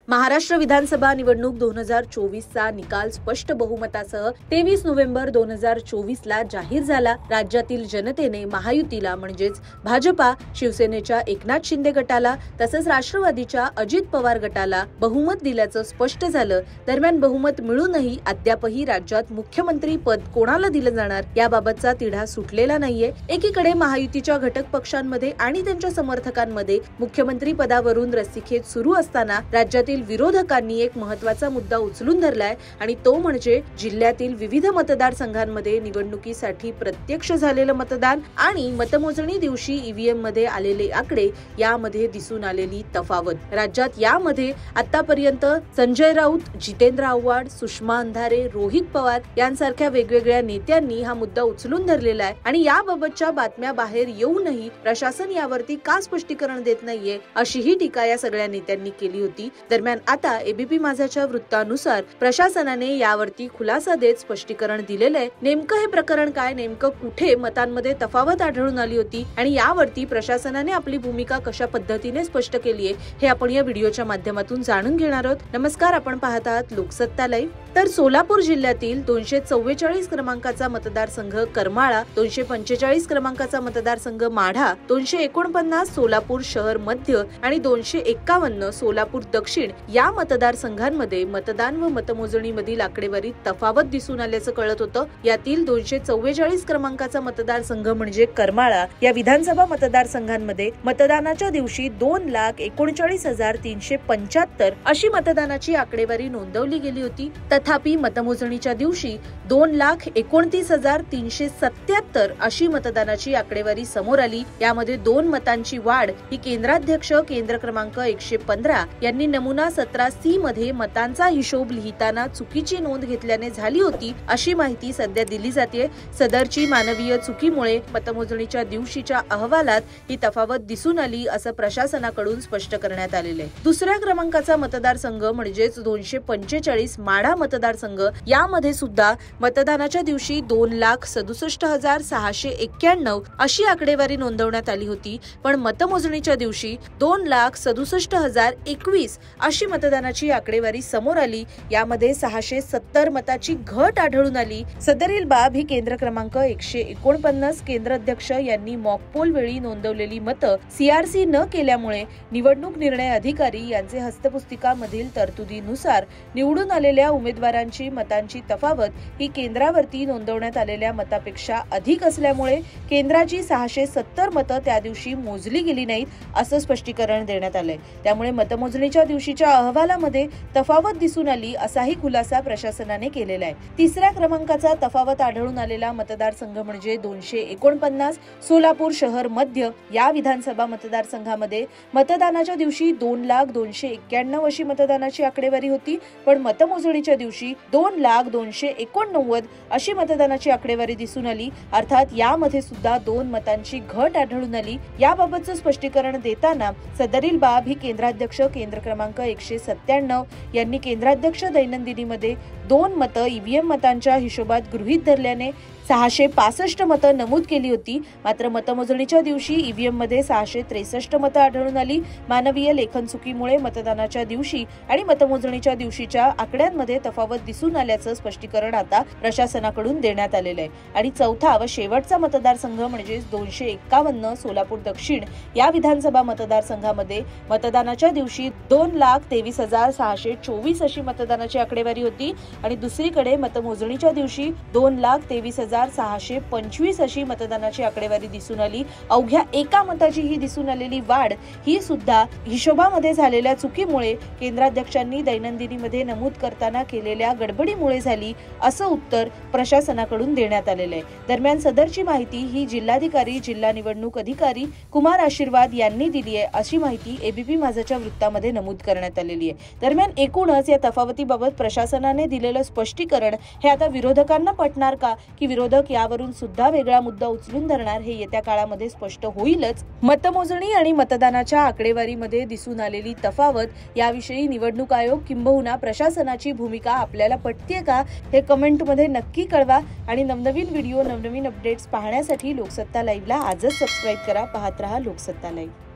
महाराष्ट्र विधानसभा निवडणूक 2024चा निकाल स्पष्ट बहुमतासह 23 नोव्हेंबर 2024 ला जाहीर झाला। राज्यातील जनतेने महायुतीला म्हणजेच भाजपा, शिवसेनेच्या एकनाथ शिंदे गटाला तसंच राष्ट्रवादीच्या अजित पवार गटाला बहुमत दिल्याचं स्पष्ट झालं। दरम्यान बहुमत मिळूनही अद्यापही राज्यात मुख्यमंत्री पद कोणाला दिलं जाणार याबाबतचा तिढा सुटलेला नाहीये। एकीकडे महायुतीच्या घटक पक्षांमध्ये आणि त्यांच्या समर्थकांमध्ये मुख्यमंत्री पदावरून रस्सीखेच सुरू असताना राज्यातील विरोधकांनी एक महत्त्वाचा मुद्दा उचलून धरलाय आणि तो म्हणजे जिल्ह्यातील विविध मतदारसंघांमध्ये निवडणुकीसाठी प्रत्यक्ष झालेलं मतदान आणि मतमोजणी दिवशी ईव्हीएम मध्ये आलेले आकडे यामध्ये दिसून आलेली तफावत। राज्यात यामध्ये आतापर्यंत संजय राऊत, जितेंद्र आव्हाड, सुषमा अंधारे, रोहित पवार यांसारख्या वेगवेगळ्या नेत्यांनी हा मुद्दा उचलून धरलेला आहे आणि याबाबतच्या बातम्या बाहेर येऊनही प्रशासन यावरती का स्पष्टीकरण देत नाहीये अशीही टीका या सगळ्या नेत्यांनी केली होती। दरम्यान आता एबीपी माझाच्या वृत्तानुसार प्रशासनाने यावरती खुलासा देत स्पष्टीकरण दिलेलं आहे। नेमकं हे प्रकरण काय, नेमकं कुठे मतांमध्ये तफावत आढळून आली होती आणि यावरती प्रशासनाने आपली भूमिका कशा पद्धतीने स्पष्ट केली आहे हे आपण या व्हिडिओच्या माध्यमातून जाणून घेणार आहोत। नमस्कार, आपण पाहत आहात लोकसत्ता लाईव्ह। तर सोलापूर जिल्ह्यातील 244 क्रमांकाचा मतदारसंघ करमाळा, 245 क्रमांकाचा मतदारसंघ माढा, 249 सोलापूर शहर मध्य आणि 251 सोलापूर दक्षिण या मतदारसंघांमध्ये मतदान व मतमोजणी मधील आकडेवारीत तफावत दिसून आल्याचं कळत होतं। यातील 244 क्रमांकाचा मतदारसंघ म्हणजे करमाळा या विधानसभा मतदारसंघांमध्ये मतदानाच्या दिवशी 2,39,375 अशी मतदानाची आकडेवारी नोंदवली गेली होती। तथापि मतमोजणीच्या दिवशी 2,29,377 अशी मतदानाची आकडेवारी समोर आली। यामध्ये 2 मतांची वाढ ही केंद्राध्यक्ष केंद्र क्रमांक 115 यांनी नमुना 17C मध्ये मतांचा हिशोब लिहिताना चुकीची नोंद घेतल्याने झाली होती अशी माहिती सध्या दिली जाते। सदरची मानवीय चुकीमुळे मतमोजणीच्या दिवशीच्या अहवालात ही तफावत दिसून आली असं प्रशासनाकडून स्पष्ट करण्यात आलेले आहे। दुसऱ्या क्रमांकाचा मतदारसंघ म्हणजेच 245 माढा मतदारसंघ यामध्ये सुद्धा मतदानाच्या दिवशी 2,67,691 अशी आकडेवारी नोंदवण्यात आली होती, पण मतमोजणीच्या दिवशी 2,67,021 अशी मतदानाची आकडेवारी समोर आली। यामध्ये 670 मताची घट आढळून आली। सदरील बाब ही केंद्र क्रमांक 149 केंद्राध्यक्ष यांनी मॉकपोल वेळी नोंदवलेली मतं सीआरसी न केल्यामुळे निवडणूक निर्णय अधिकारी यांचे हस्तपुस्तिकामधील तरतुदीनुसार निवडून आलेल्या उमेदवारांची मतांची तफावत ही केंद्रावरती नोंदवण्यात आलेल्या मतापेक्षा अधिक असल्यामुळे केंद्राची 670 मतं त्या दिवशी मोजली गेली नाहीत असं स्पष्टीकरण देण्यात आलंय। त्यामुळे मतमोजणीच्या दिवशीच्या अहवालामध्ये तफावत दिसून आली असाही खुलासा प्रशासनाने केलेला आहे। तिसऱ्या क्रमांकाचा तफावत आढळून आलेला मतदारसंघ म्हणजे 249 सोलापूर शहर मध्य या विधानसभा मतदारसंघामध्ये मतदानाच्या दिवशी 2,02,91 अशी मतदानाची आकडेवारी होती, पण मतमोजणीच्या दिवशी 2,02,89 अशी मतदानाची आकडेवारी दिसून आली। अर्थात यामध्ये सुद्धा 2 मतांची घट आढळून आली। याबाबतचं स्पष्टीकरण देताना सदरील बाब ही केंद्राध्यक्ष केंद्र क्रमांक 197 यांनी केंद्राध्यक्ष दैनंदिनीमध्ये 2 मतं ईव्हीएम मतांच्या हिशोबात गृहीत धरल्याने 665 मतं नमूद केली होती। मात्र मतमोजणीच्या दिवशी ईव्हीएम मध्ये 663 मतं आढळून आली। मानवीय लेखन चुकीमुळे मतदानाच्या दिवशी आणि मतमोजणीच्या दिवशीच्या आकड्यांमध्ये तफावत दिसून आल्याचं स्पष्टीकरण आता प्रशासनाकडून देण्यात आलेलं आहे। आणि चौथा व शेवटचा मतदारसंघ म्हणजे 251 सोलापूर दक्षिण या विधानसभा मतदारसंघामध्ये मतदानाच्या दिवशी 2,23,624 अशी मतदानाची आकडेवारी होती आणि दुसरीकडे मतमोजणीच्या दिवशी 2,23,625 अशी मतदानाची आकडेवारी दिसून आली। अवघ्या एका मताची ही दिसून आलेली वाढ ही सुद्धा हिशोबामध्ये झालेल्या चुकीमुळे केंद्राध्यक्षांनी दैनंदिनीमध्ये नमूद करताना केलेल्या गडबडीमुळे झाली असं उत्तर प्रशासनाकडून देण्यात आलेलं आहे। दरम्यान सदरची माहिती ही जिल्हाधिकारी जिल्हा निवडणूक अधिकारी कुमार आशीर्वाद यांनी दिली आहे अशी माहिती एबीपी माझाच्या वृत्तामध्ये नमूद करण्यात आलेली आहे। दरम्यान एकूणच या तफावतीबाबत प्रशासनाने दिलेलं स्पष्टीकरण हे आता विरोधकांना पटणार का की विरोधक यावरून सुद्धा वेगळा मुद्दा उचलून धरणार हे येत्या काळामध्ये स्पष्ट होईलच। मतमोजणी आणि मतदानाच्या आकडेवारीमध्ये दिसून आलेली तफावत याविषयी निवडणूक आयोग किंबहुना प्रशासनाची भूमिका आपल्याला पटते का हे कमेंटमध्ये नक्की कळवा आणि नवनवीन व्हिडिओ नवनवीन अपडेट्स पाहण्यासाठी लोकसत्ता लाईव्हला आजच सबस्क्राइब करा। पाहत रहा लोकसत्ता लाईव्ह।